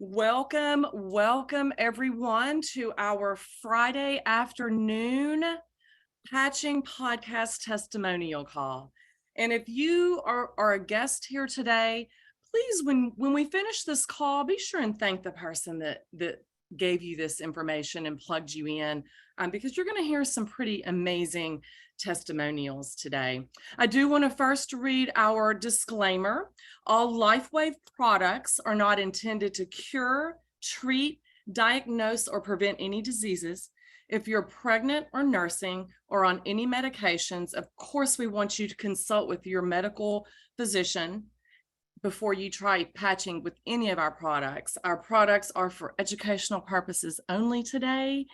Welcome everyone to our Friday afternoon patching podcast testimonial call. And if you are a guest here today, please, when we finish this call, be sure and thank the person that gave you this information and plugged you in, because you're going to hear some pretty amazing testimonials today. I do want to first read our disclaimer. All LifeWave products are not intended to cure, treat, diagnose, or prevent any diseases. If you're pregnant or nursing or on any medications, of course, we want you to consult with your medical physician before you try patching with any of our products. Our products are for educational purposes only today.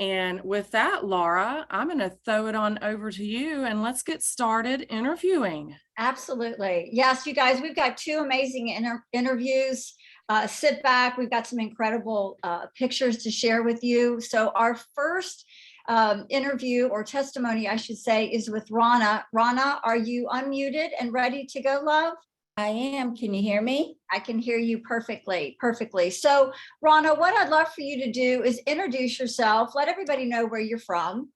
And with that, Laura, I'm going to throw it on over to you and let's get started interviewing. Absolutely. Yes, you guys, we've got two amazing interviews. Sit back. We've got some incredible pictures to share with you. So our first interview or testimony, I should say, is with Rana. Rana, are you unmuted and ready to go, love? I am. Can you hear me? I can hear you perfectly. So, Rana, what I'd love for you to do is introduce yourself, let everybody know where you're from,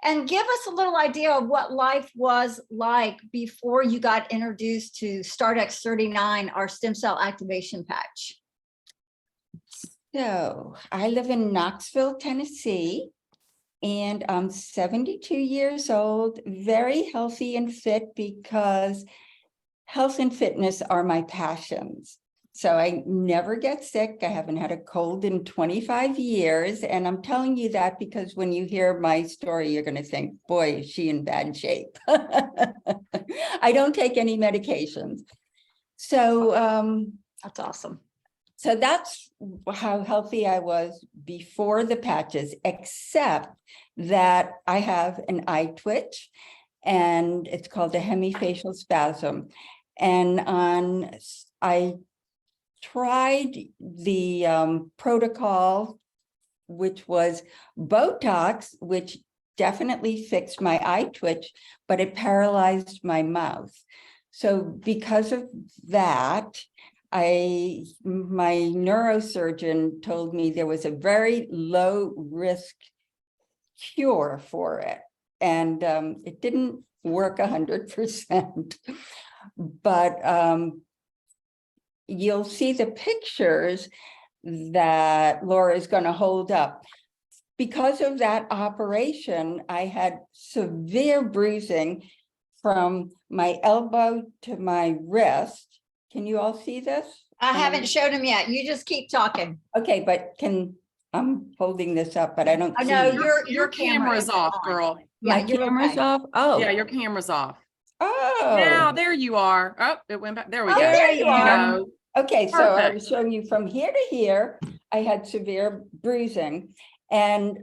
and give us a little idea of what life was like before you got introduced to Start X39, our stem cell activation patch. So, I live in Knoxville, Tennessee, and I'm 72 years old, very healthy and fit because health and fitness are my passions. So I never get sick. I haven't had a cold in 25 years. And I'm telling you that because when you hear my story, you're going to think, boy, is she in bad shape. I don't take any medications. So that's awesome. So that's how healthy I was before the patches, except that I have an eye twitch, and it's called a hemifacial spasm. And I tried the protocol, which was Botox, which definitely fixed my eye twitch, but it paralyzed my mouth. So because of that, my neurosurgeon told me there was a very low risk cure for it. And it didn't work 100%, but you'll see the pictures that Laura is going to hold up. Because of that operation, I had severe bruising from my elbow to my wrist. Can you all see this? I haven't showed him yet. You just keep talking. Okay, but I'm holding this up, but I don't see. No, your camera's off, girl. My camera's off? Oh. Yeah, your camera's off. Oh. Now, there you are. Oh, it went back. There we go. There you are. Okay, so I was showing you from here to here, I had severe bruising. And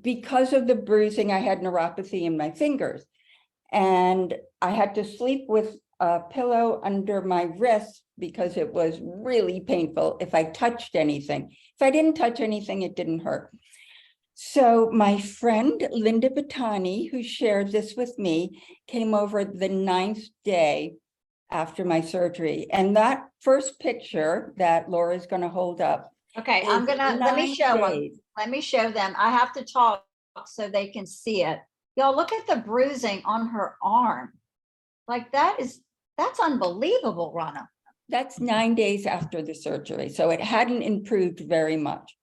because of the bruising, I had neuropathy in my fingers. And I had to sleep with a pillow under my wrist because it was really painful if I touched anything. If I didn't touch anything, it didn't hurt. So my friend, Linda Battani, who shared this with me, came over the 9th day after my surgery. And that first picture that Laura's going to hold up. Okay, let me show them. Let me show them. I have to talk so they can see it. Y'all, look at the bruising on her arm. Like that's unbelievable, Rana. That's 9 days after the surgery. So it hadn't improved very much.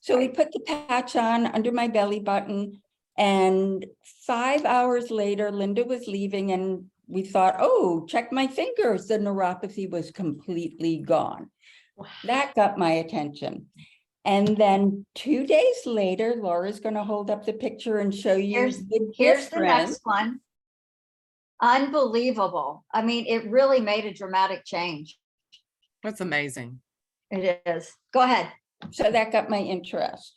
So we put the patch on under my belly button, and 5 hours later, Linda was leaving and we thought, oh, check my fingers. The neuropathy was completely gone. Wow. That got my attention. And then 2 days later, Laura's going to hold up the picture and show you here's the next one. Unbelievable. I mean, it really made a dramatic change. That's amazing. It is. Go ahead. So that got my interest.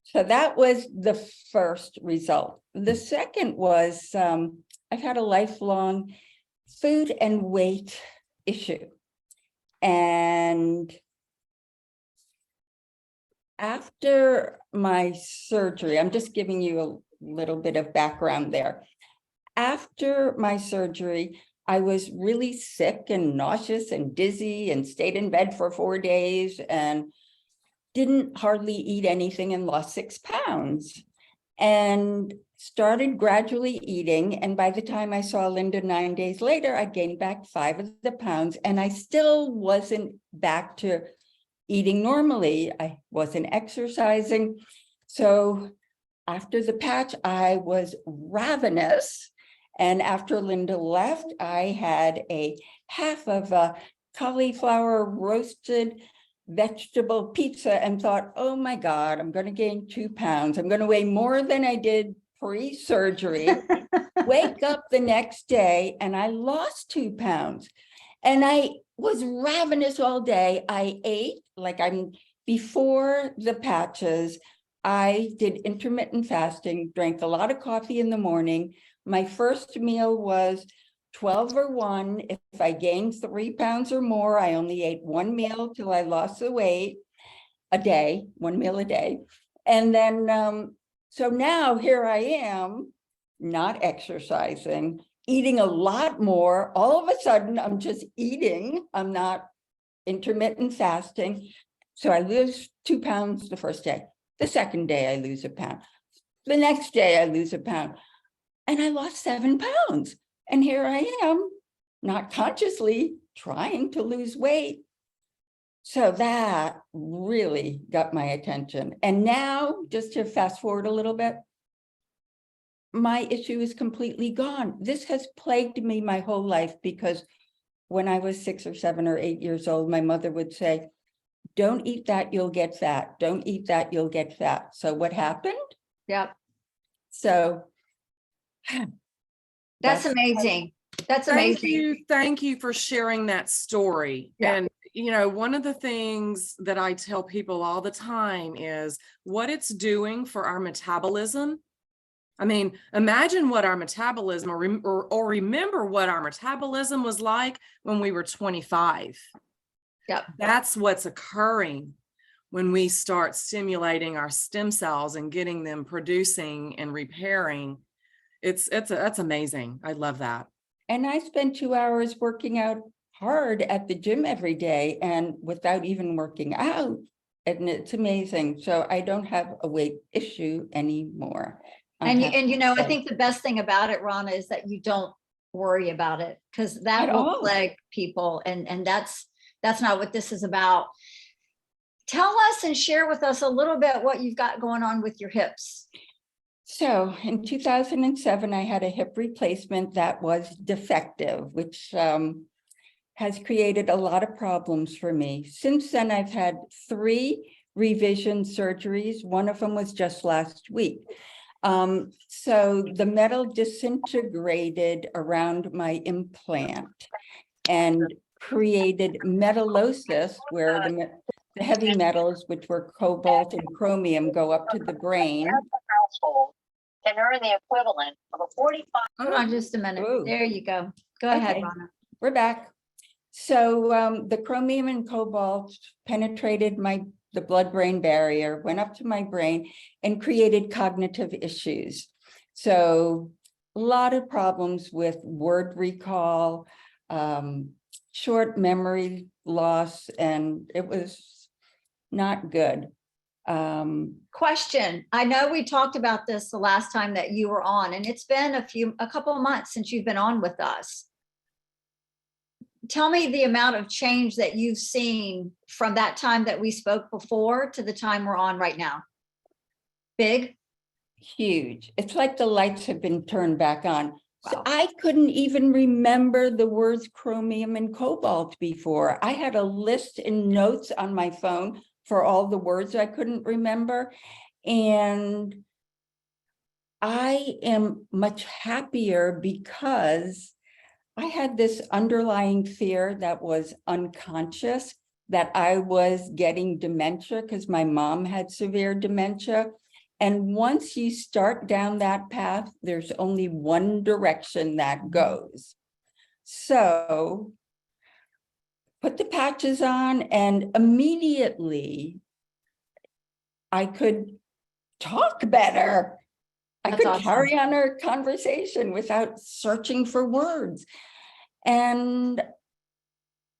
So that was the first result. The second was I've had a lifelong food and weight issue. And after my surgery, I'm just giving you a little bit of background there. After my surgery, I was really sick and nauseous and dizzy and stayed in bed for 4 days and didn't hardly eat anything and lost 6 pounds and started gradually eating. And by the time I saw Linda 9 days later, I gained back 5 of the pounds, and I still wasn't back to eating normally. I wasn't exercising. So after the patch, I was ravenous. And after Linda left, I had a half of a cauliflower roasted vegetable pizza and thought, oh my God, I'm going to gain 2 pounds. I'm going to weigh more than I did pre-surgery. Wake up the next day and I lost 2 pounds. And I was ravenous all day. I ate before the patches. I did intermittent fasting, drank a lot of coffee in the morning. My first meal was 12 or 1. If I gained 3 pounds or more, I only ate 1 meal till I lost the weight a day, 1 meal a day. And then, so now here I am, not exercising, eating a lot more. All of a sudden, I'm just eating. I'm not intermittent fasting. So I lose 2 pounds the first day. The second day, I lose a pound. The next day, I lose a pound. And I lost 7 pounds. And here I am, not consciously trying to lose weight. So that really got my attention. And now, just to fast forward a little bit, my issue is completely gone. This has plagued me my whole life, because when I was 6 or 7 or 8 years old, my mother would say, don't eat that, you'll get fat. Don't eat that, you'll get fat. So what happened? Yep. So That's amazing. That's amazing. Thank you for sharing that story. Yeah. And, you know, one of the things that I tell people all the time is what it's doing for our metabolism. I mean, imagine what our metabolism or remember what our metabolism was like when we were 25. Yep. That's what's occurring when we start stimulating our stem cells and getting them producing and repairing. That's amazing. I love that. And I spend 2 hours working out hard at the gym every day and without even working out. And it's amazing. So I don't have a weight issue anymore. And you know, I think the best thing about it, Ronna, is that you don't worry about it, because that will plague people. And that's not what this is about. Tell us and share with us a little bit what you've got going on with your hips. So in 2007, I had a hip replacement that was defective, which has created a lot of problems for me. Since then, I've had 3 revision surgeries. One of them was just last week. So the metal disintegrated around my implant and created metallosis, where the heavy metals, which were cobalt and chromium, go up to the brain. Can earn the equivalent of a 45. Hold on just a minute. Ooh. There you go. Go ahead, Okay. Ronna. We're back. So the chromium and cobalt penetrated the blood-brain barrier, went up to my brain, and created cognitive issues. So a lot of problems with word recall, short memory loss, and it was not good. Question. I know we talked about this the last time that you were on, and it's been a couple of months since you've been on with us. Tell me the amount of change that you've seen from that time that we spoke before to the time we're on right now. Big? Huge. It's like the lights have been turned back on. Wow. So I couldn't even remember the words chromium and cobalt before. I had a list in notes on my phone for all the words I couldn't remember. And I am much happier because I had this underlying fear that was unconscious, that I was getting dementia because my mom had severe dementia. And once you start down that path, there's only one direction that goes. So put the patches on, and immediately I could talk better. I That's could awesome. carry on our conversation without searching for words. And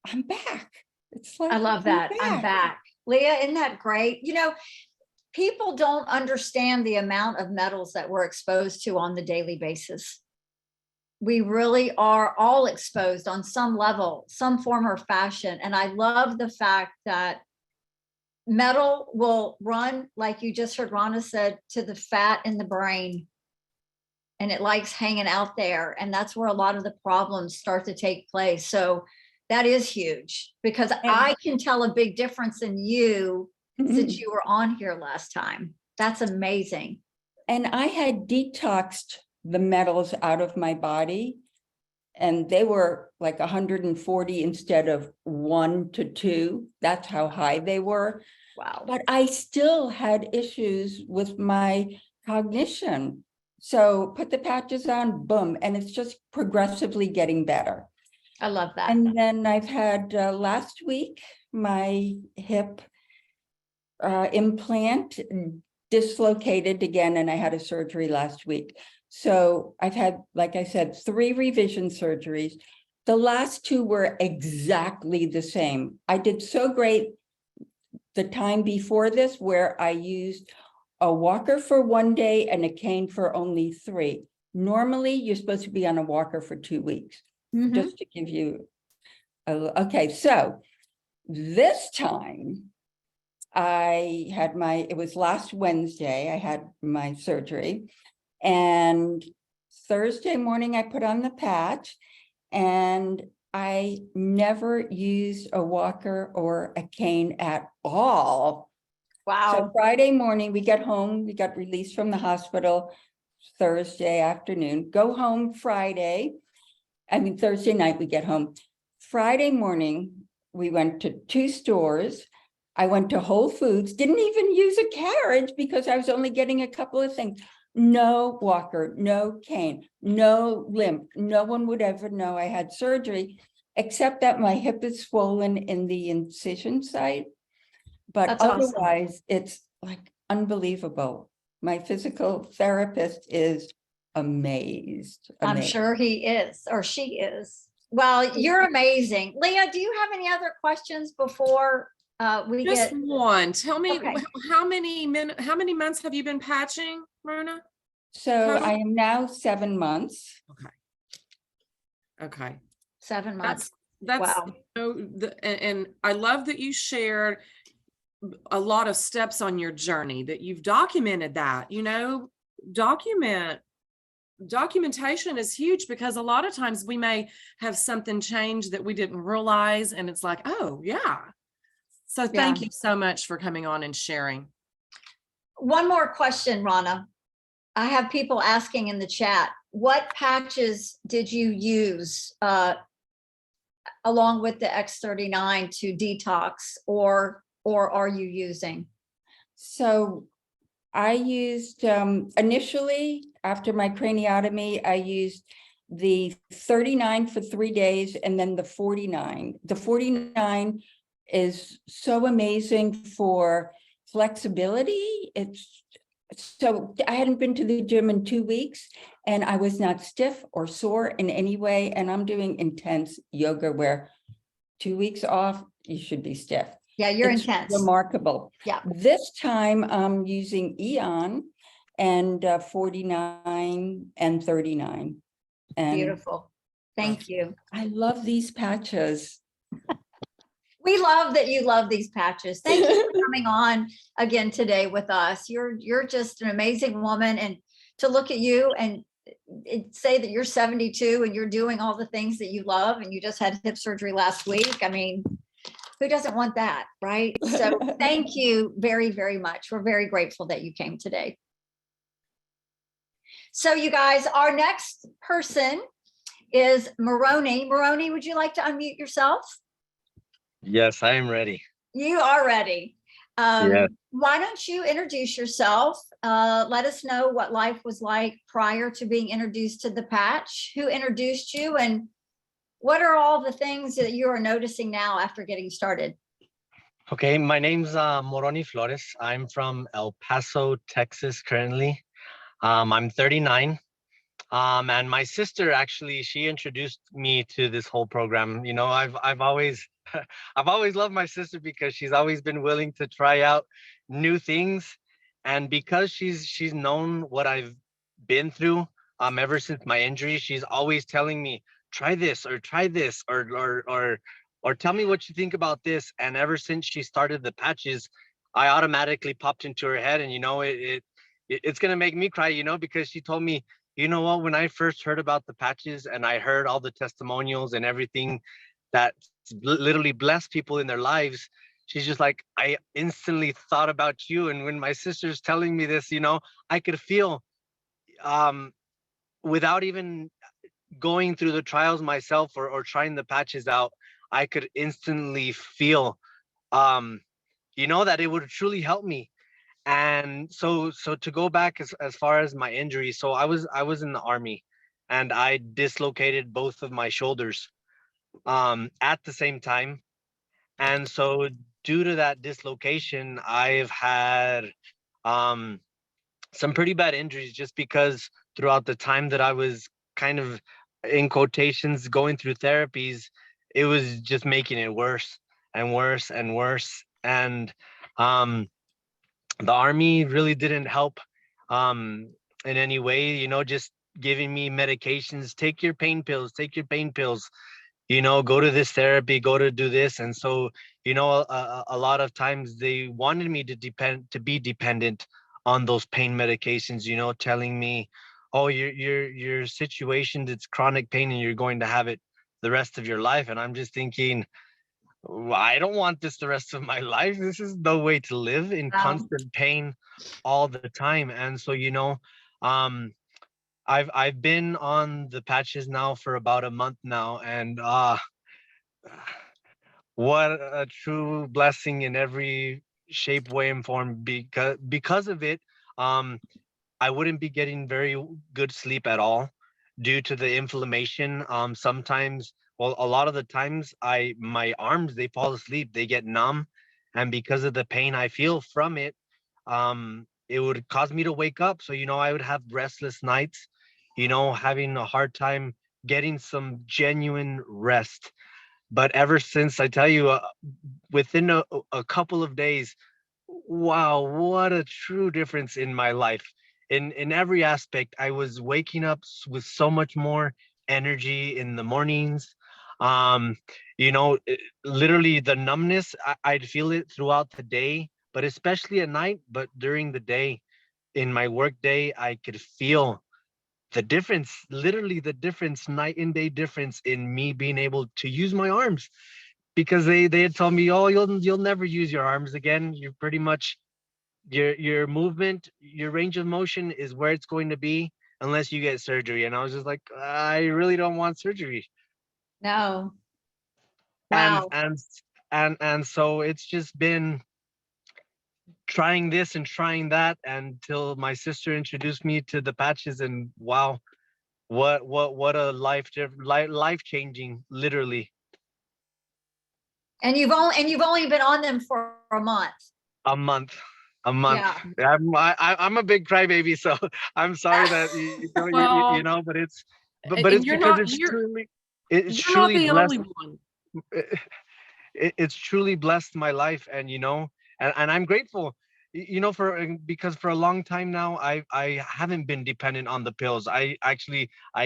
I'm back. It's like, I love that. I'm back. Leah, isn't that great? You know, people don't understand the amount of metals that we're exposed to on the daily basis. We really are all exposed on some level, some form or fashion. And I love the fact that metal will run, like you just heard Rana said, to the fat in the brain. And it likes hanging out there. And that's where a lot of the problems start to take place. So that is huge, because I can tell a big difference in you since you were on here last time. That's amazing. And I had detoxed the metals out of my body, and they were like 140 instead of 1 to 2. That's how high they were. Wow. But I still had issues with my cognition. So put the patches on, boom, and it's just progressively getting better. I love that. And then I've had last week, my hip implant dislocated again, and I had a surgery last week. So I've had, like I said, 3 revision surgeries. The last 2 were exactly the same. I did so great the time before this, where I used a walker for 1 day and a cane for only 3. Normally, you're supposed to be on a walker for 2 weeks. Just to give you okay, so this time it was last Wednesday, I had my surgery, and Thursday morning I put on the patch, and I never used a walker or a cane at all. Wow. So Friday morning we get home, we got released from the hospital Thursday afternoon, go home Thursday night we get home. Friday morning, we went to 2 stores. I went to Whole Foods, didn't even use a carriage because I was only getting a couple of things. No walker, no cane, no limp. No one would ever know I had surgery, except that my hip is swollen in the incision site. But That's awesome. otherwise, it's like unbelievable. My physical therapist is amazed. I'm sure he is, or she is. Well, you're amazing. Leah, do you have any other questions before we Just get one. Tell me, Okay. how many months have you been patching, Rona? So I am now 7 months. Okay. 7 months? That's Wow. and I love that you shared a lot of steps on your journey, that you've documented that. Documentation is huge, because a lot of times we may have something change that we didn't realize, and it's like, oh yeah. So thank you so much for coming on and sharing. One more question, Rana. I have people asking in the chat, what patches did you use along with the X39 to detox, or are you using? So I used initially, after my craniotomy, I used the 39 for 3 days, and then the 49. The 49 is so amazing for flexibility. So I hadn't been to the gym in 2 weeks, and I was not stiff or sore in any way. And I'm doing intense yoga where 2 weeks off, you should be stiff. Yeah, you're It's intense. remarkable. Yeah. This time I'm using Eon and 49 and 39. And Beautiful. Thank you. I love these patches. We love that you love these patches. Thank you for coming on again today with us. You're just an amazing woman, and to look at you and say that you're 72 and you're doing all the things that you love, and you just had hip surgery last week. I mean, who doesn't want that, right? So thank you very, very much. We're very grateful that you came today. So you guys, our next person is Moroni. Moroni, would you like to unmute yourself? Yes, I am ready. You are ready. Yeah. Why don't you introduce yourself? Let us know what life was like prior to being introduced to the patch, who introduced you, and what are all the things that you are noticing now after getting started? Okay, my name's Moroni Flores. I'm from El Paso, Texas currently. I'm 39. And my sister actually, she introduced me to this whole program. You know, I've always I've always loved my sister because she's always been willing to try out new things. And because she's known what I've been through ever since my injury, she's always telling me, try this or try this or tell me what you think about this. And ever since she started the patches, I automatically popped into her head, and you know, it's gonna make me cry, you know, because she told me, you know what, when I first heard about the patches and I heard all the testimonials and everything that literally blessed people in their lives, she's just like, I instantly thought about you. And when my sister's telling me this, you know, I could feel, um, without even going through the trials myself or trying the patches out, I could instantly feel, um, you know, that it would truly help me. And so to go back as far as my injury, so I was in the army, and I dislocated both of my shoulders at the same time. And so due to that dislocation, I've had um some pretty bad injuries, just because throughout the time that I was kind of, in quotations, going through therapies, it was just making it worse and worse and worse. And um the army really didn't help um in any way, you know, just giving me medications, take your pain pills, take your pain pills, you know, go to this therapy, go to do this. And so, you know, a lot of times they wanted me to be dependent on those pain medications, you know, telling me, oh, your situation, it's chronic pain and you're going to have it the rest of your life. And I'm just thinking, I don't want this the rest of my life. This is no way to live in Wow. constant pain all the time. And so, you know, um, I've been on the patches now for about a month now, and what a true blessing in every shape, way, and form. Because of it, um, I wouldn't be getting very good sleep at all due to the inflammation. Sometimes, well, a lot of the times, my arms, they fall asleep, they get numb, and because of the pain I feel from it, it would cause me to wake up. So, you know, I would have restless nights, you know, having a hard time getting some genuine rest. But ever since, I tell you, within a couple of days, wow, what a true difference in my life. In every aspect, I was waking up with so much more energy in the mornings. Um, you know, literally the numbness, I'd feel it throughout the day, but especially at night. But during the day, in my work day, I could feel the difference, literally the difference, night and day difference in me being able to use my arms, because they had told me, oh, you'll never use your arms again. You're pretty much, your movement, your range of motion is where it's going to be unless you get surgery. And I was just like, I really don't want surgery. No. And Wow. and so it's just been trying this and trying that until my sister introduced me to the patches, and wow, what a life changing, literally. And you've only been on them for a month. A month. A month. Yeah. I'm a big crybaby, so I'm sorry that you Well, know, but but and it's because it's you're not truly the only blessed. one. It's truly blessed my life, and you know, and I'm grateful. You know, because for a long time now, I haven't been dependent on the pills. I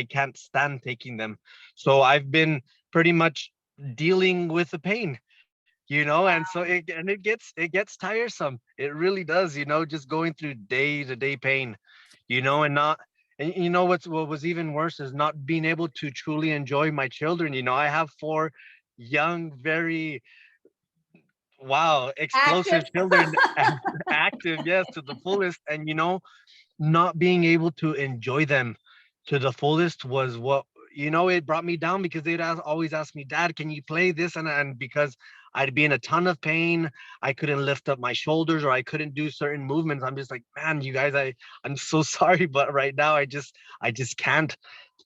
can't stand taking them, so I've been pretty much dealing with the pain, you know. And so it gets tiresome, it really does, you know, just going through day to day pain, you know. And you know, what was even worse is not being able to truly enjoy my children. You know, I have four young, very, wow, explosive Active. children, active, yes, to the fullest. And you know, not being able to enjoy them to the fullest was what, you know, it brought me down, because always ask me, Dad, can you play this? And because I'd be in a ton of pain, I couldn't lift up my shoulders, or I couldn't do certain movements. I'm just like, man, you guys, I'm so sorry, but right now I just can't.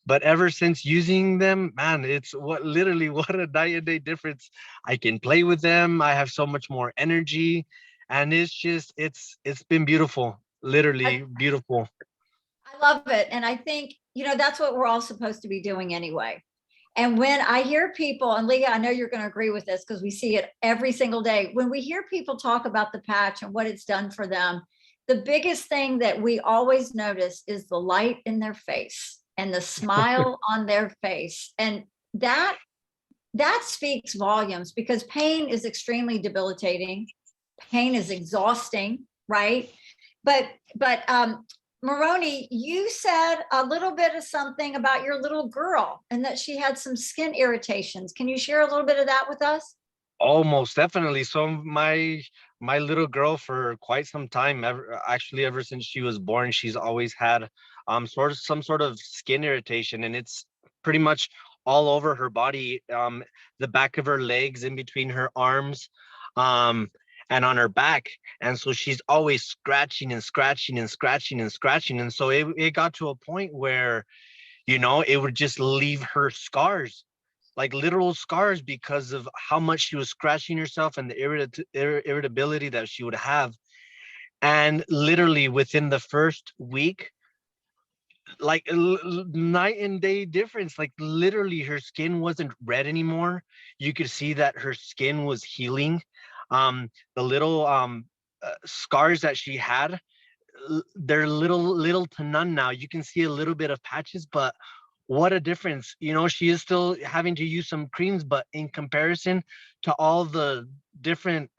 But ever since using them, man, it's what a night and day difference. I can play with them, I have so much more energy, and it's been beautiful, literally beautiful. I love it. And I think that's what we're all supposed to be doing anyway. And when I hear people, and Leah, I know you're going to agree with this because we see it every single day. When we hear people talk about the patch and what it's done for them, the biggest thing that we always notice is the light in their face and the smile on their face. And that speaks volumes, because pain is extremely debilitating. Pain is exhausting, right? But Moroni, you said a little bit of something about your little girl and that she had some skin irritations. Can you share a little bit of that with us? Oh, most definitely. So my little girl, for quite some time, ever since she was born, she's always had some sort of skin irritation, and it's pretty much all over her body, the back of her legs, in between her arms, and on her back. And so she's always scratching and scratching and scratching and scratching. And so it got to a point where, it would just leave her scars, like literal scars, because of how much she was scratching herself and the irritability that she would have. And literally within the first week, like night and day difference, like literally her skin wasn't red anymore. You could see that her skin was healing. The little scars that she had, they're little to none now. You can see a little bit of patches, but what a difference. She is still having to use some creams, but in comparison to all the different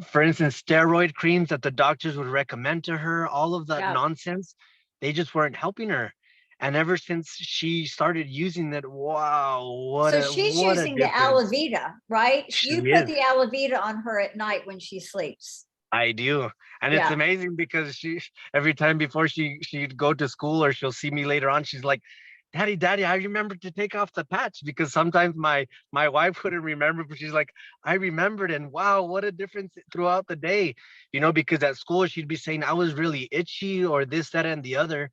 for instance, steroid creams that the doctors would recommend to her, all of that nonsense, they just weren't helping her. And ever since she started using that, wow, she's using the Alavita, right? You put the Alavita on her at night when she sleeps. I do. And it's amazing because every time before she'd go to school, or she'll see me later on, she's like, Daddy, I remember to take off the patch, because sometimes my wife wouldn't remember, but she's like, I remembered, and wow, what a difference throughout the day, because at school she'd be saying I was really itchy or this, that, and the other,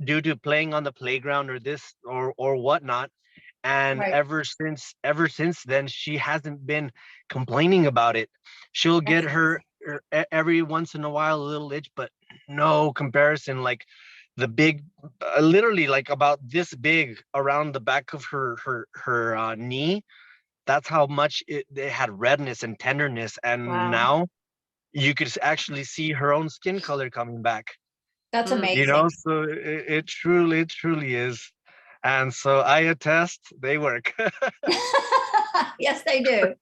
due to playing on the playground or this or whatnot. And ever since then, she hasn't been complaining about it. She'll get her every once in a while a little itch, but no comparison, like the big, literally like about this big around the back of her knee. That's how much it had redness and tenderness. And now you could actually see her own skin color coming back. That's amazing. So it truly is. And so I attest, they work. Yes, they do.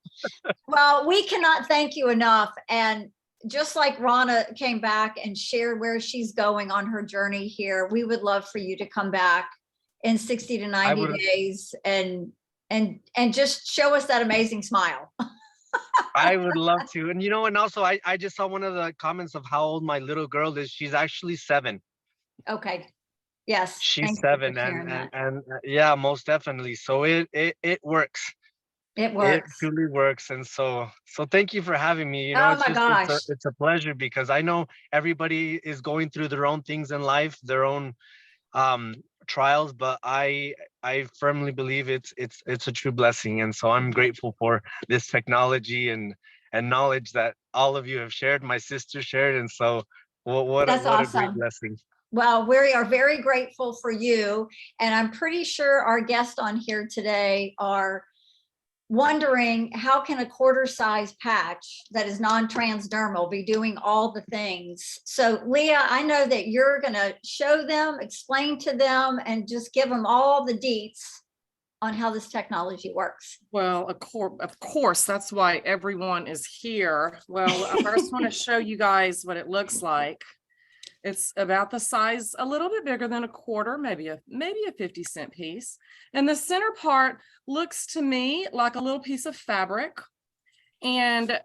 Well, we cannot thank you enough. And just like Rana came back and shared where she's going on her journey here, we would love for you to come back in 60 to 90 days and just show us that amazing smile. I would love to. And and also I just saw one of the comments of how old my little girl is. She's actually 7. Okay. Yes. She's 7, and yeah, most definitely. So it works. It works. It truly works. And so thank you for having me. Oh my gosh. It's a pleasure, because I know everybody is going through their own things in life, their own trials, but I firmly believe it's a true blessing. And so I'm grateful for this technology and knowledge that all of you have shared, my sister shared. And so what a great blessing. Well, we are very grateful for you. And I'm pretty sure our guests on here today are wondering, how can a quarter-size patch that is non-transdermal be doing all the things? So Leah, I know that you're going to show them, explain to them, and just give them all the deets on how this technology works. Well, of course, that's why everyone is here. Well, I first want to show you guys what it looks like. It's about the size, a little bit bigger than a quarter, maybe a 50-cent piece. And the center part looks to me like a little piece of fabric. And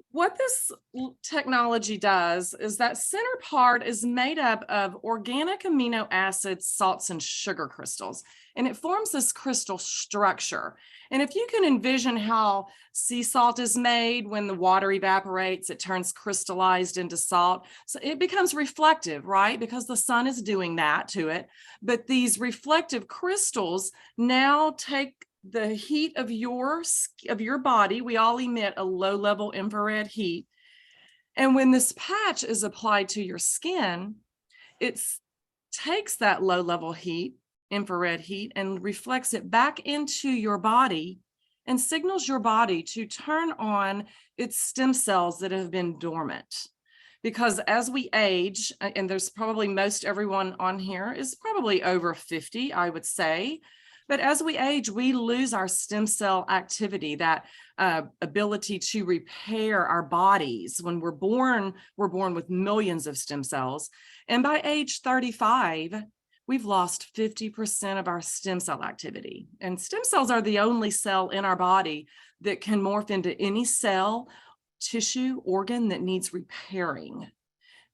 what this technology does is that center part is made up of organic amino acids, salts, and sugar crystals. And it forms this crystal structure. And if you can envision how sea salt is made, when the water evaporates, it turns crystallized into salt. So it becomes reflective, right? Because the sun is doing that to it. But these reflective crystals now take the heat of your body. We all emit a low-level infrared heat. And when this patch is applied to your skin, it's takes that low level heat, infrared heat, and reflects it back into your body and signals your body to turn on its stem cells that have been dormant. Because as we age, and there's probably most everyone on here is probably over 50, I would say. But as we age, we lose our stem cell activity, that ability to repair our bodies. When we're born with millions of stem cells. And by age 35, we've lost 50% of our stem cell activity. And stem cells are the only cell in our body that can morph into any cell, tissue, organ that needs repairing.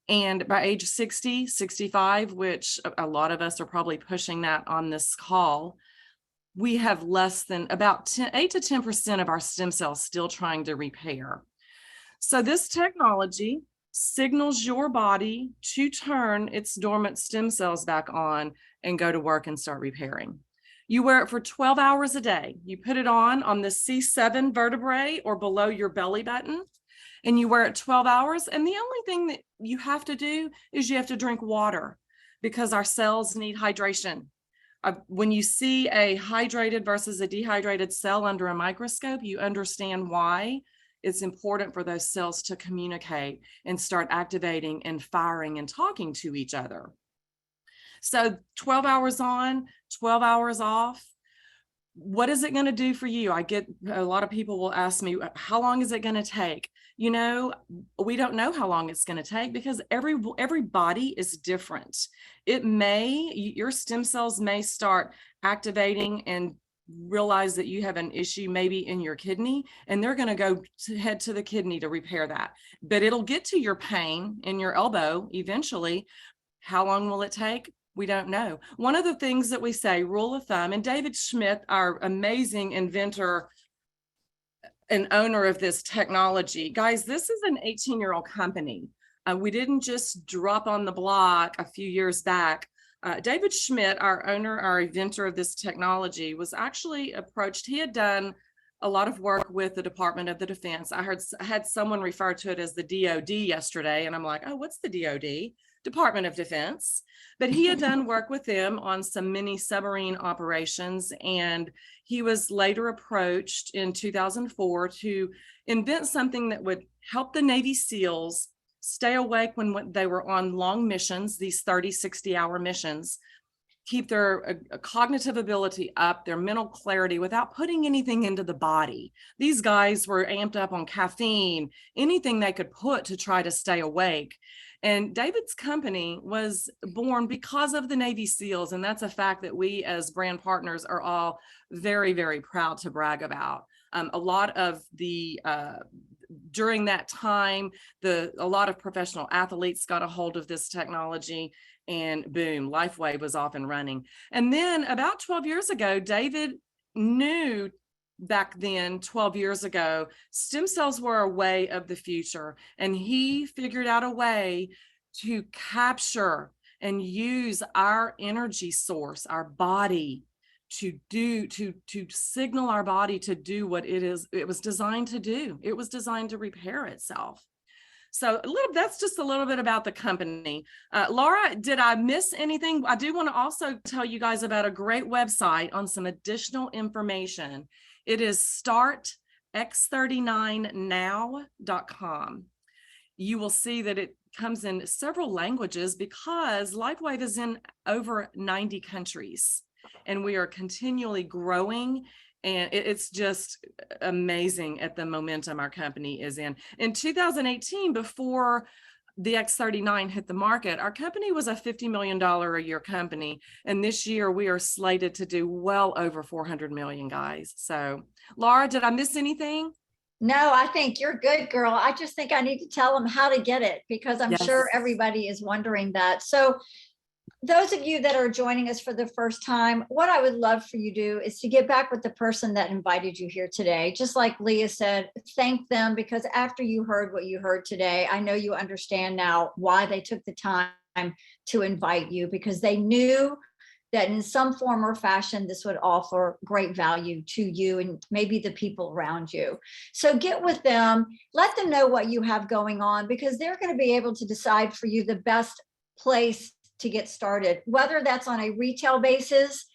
And by age 60, 65, which a lot of us are probably pushing that on this call, we have less than about 8 to 10% of our stem cells still trying to repair. So this technology signals your body to turn its dormant stem cells back on and go to work and start repairing. You wear it for 12 hours a day. You put it on the C7 vertebrae or below your belly button, and you wear it 12 hours. And the only thing that you have to do is you have to drink water, because our cells need hydration. When you see a hydrated versus a dehydrated cell under a microscope, you understand why it's important for those cells to communicate and start activating and firing and talking to each other. So 12 hours on, 12 hours off. What is it going to do for you? I get a lot of people will ask me, how long is it going to take? You know, we don't know how long it's going to take, because every body is different. Your stem cells may start activating and realize that you have an issue maybe in your kidney, and they're going to go head to the kidney to repair that. But it'll get to your pain in your elbow eventually. How long will it take? We don't know. One of the things that we say, rule of thumb, and David Schmidt, our amazing inventor and owner of this technology, guys, this is an 18-year-old company. We didn't just drop on the block a few years back. David Schmidt, our owner, our inventor of this technology, was actually approached. He had done a lot of work with the Department of the Defense. I had someone refer to it as the DOD yesterday, and I'm like, oh, what's the DOD? Department of Defense. But he had done work with them on some mini submarine operations, and he was later approached in 2004 to invent something that would help the Navy SEALs stay awake when they were on long missions, these 30, 60-hour missions, keep their cognitive ability up, their mental clarity, without putting anything into the body. These guys were amped up on caffeine, anything they could put to try to stay awake. And David's company was born because of the Navy SEALs, and that's a fact that we as brand partners are all very, very proud to brag about. A lot of the during that time, a lot of professional athletes got a hold of this technology, and boom, LifeWave was off and running. And then about 12 years ago, David knew back then, 12 years ago, stem cells were a way of the future. And he figured out a way to capture and use our energy source, our body, to signal our body to do what it was designed to do. It was designed to repair itself. So that's just a little bit about the company. Laura, did I miss anything? I do want to also tell you guys about a great website on some additional information. It is startx39now.com. You will see that it comes in several languages because LifeWave is in over 90 countries, and we are continually growing. And it's just amazing at the momentum our company is in. In 2018, before the X39 hit the market, our company was a $50 million a year company. And this year we are slated to do well over 400 million, guys. So Laura, did I miss anything? No, I think you're good, girl. I just think I need to tell them how to get it, because I'm sure everybody is wondering that. So those of you that are joining us for the first time, what I would love for you to do is to get back with the person that invited you here today. Just like Leah said, thank them, because after you heard what you heard today, I know you understand now why they took the time to invite you, because they knew that in some form or fashion, this would offer great value to you and maybe the people around you. So get with them, let them know what you have going on, because they're going to be able to decide for you the best place to get started, whether that's on a retail basis,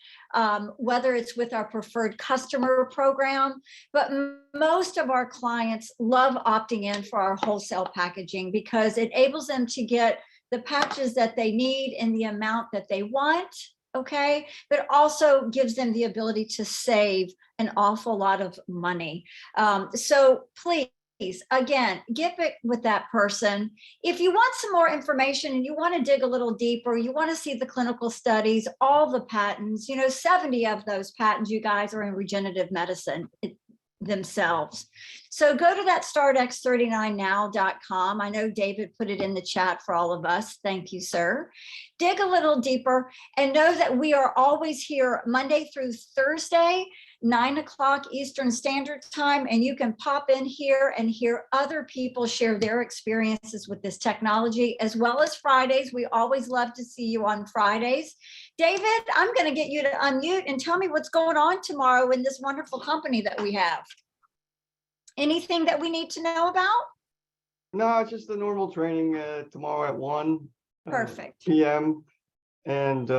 whether it's with our preferred customer program, but most of our clients love opting in for our wholesale packaging because it enables them to get the patches that they need in the amount that they want, okay, but also gives them the ability to save an awful lot of money. So please, again, get it with that person. If you want some more information and you want to dig a little deeper, you want to see the clinical studies, all the patents, 70 of those patents, you guys, are in regenerative medicine themselves. So go to that startx39now.com. I know David put it in the chat for all of us. Thank you, sir. Dig a little deeper and know that we are always here Monday through Thursday, 9 o'clock Eastern Standard Time, and you can pop in here and hear other people share their experiences with this technology, as well as Fridays. We always love to see you on Fridays. David, I'm going to get you to unmute and tell me what's going on tomorrow in this wonderful company that we have. Anything that we need to know about? No, it's just the normal training tomorrow at 1 Perfect. p.m. And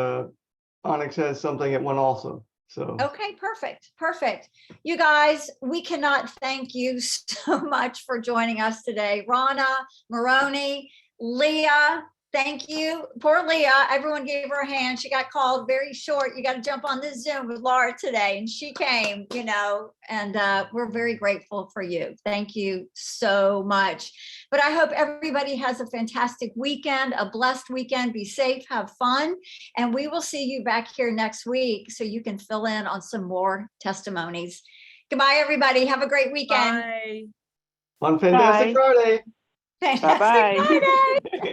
Onyx has something at 1 also. So Okay, perfect. Perfect. You guys, we cannot thank you so much for joining us today. Rana, Maroney, Leah, thank you. Poor Leah, everyone gave her a hand. She got called very short. You got to jump on this Zoom with Laura today. And she came, and we're very grateful for you. Thank you so much. But I hope everybody has a fantastic weekend, a blessed weekend. Be safe, have fun. And we will see you back here next week so you can fill in on some more testimonies. Goodbye, everybody. Have a great weekend. Bye. on Fantastic Bye. Friday. Fantastic Bye-bye. Friday.